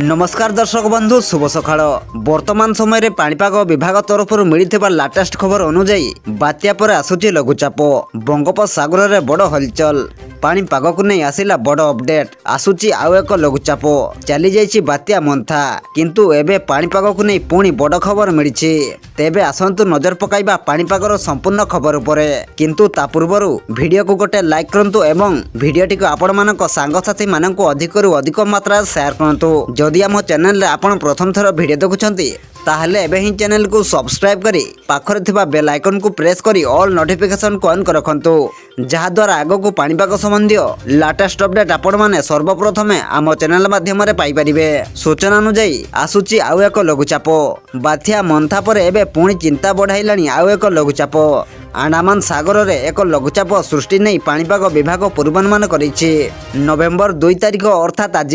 नमस्कार दर्शक बंधु शुभ सकाळ। वर्तमान समय पाणीपाग विभाग तरफ मिलता लाटेस्ट खबर अनुसार बात्या पर आसुची लघुचाप बंगोपसागर में बड़ हलचल। पाणीपाग को नहीं आसिला बड़ अपडेट आसुची आउ एक लघुचाप चली जाइए बात्या मंथा किंतु एबे पाणीपाग को नहीं पुणी बड़ खबर मिली। तेबे आसंतु नजर पकाइबा पाणीपागर संपूर्ण खबर उपरे किंतु ता पूर्व वीडियो को गोटे लाइक करंतु एवं वीडियोटी को आपण मानक सांगसाथी मानक अधिक अधिक मात्रा शेयर करंतु। जदि आम चैनल आपण प्रथम थर वीडियो देखुछंती ताहले एबे ही चैनल को सब्सक्राइब करी पाखरे थिबा बेल आइकन को प्रेस करी ऑल नोटिफिकेशन को ऑन कर रखंतु जहा द्वारा आगो को पाणीपाग संबंधी लाटेस्ट अपडेट आपण माने सर्वप्रथमे आम चैनल माध्यम रे पाई परिबे। सूचना अनुसार आसुची आउ एक लघुचाप बात्या मंथा पर एबे पुणी चिंता बढ़ाइलानी आउ एक लघुचाप। अंडमान सागर रे एक लघुचाप सृष्टि नहीं पाणीपाग विभाग पूर्वानुमान करिछि। नवेम्बर 2 तारिख अर्थात आज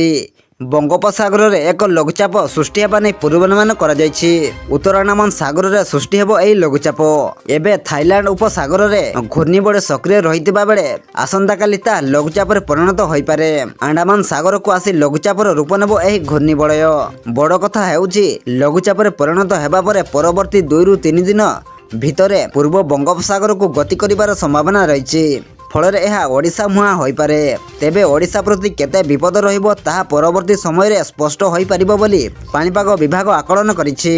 बंगोपसागर रे एक लघुचाप सृष्टि हेबा नै पूर्वानुमान करा जायछि। उत्तर अंडमान सागर रे सृष्टि हेबो एई लघुचाप एबे थाईलैंड उपसागर रे घूर्णिबड़ सक्रिय रहितबा बेले आसंता काली ता लघुचाप रे परिणत होई पारे। अंडमान सागर को आसी लघुचाप रो रूप नेबो एई घूर्णिबड़। बड़ कथा हेउछि लघुचाप रे परिणत हेबा परे परवर्ती 2 रु 3 दिन भितरे पूर्व बंगोपसागर को गति करिवार संभावना रहिछि। फल ओडिशा मुहां होई पारे। तेबे ओडिशा प्रति केते विपद रहिबो ताहा परवर्ती समय रे स्पष्ट होई परिबो बोली पाणीपाग विभाग आकलन करिछि।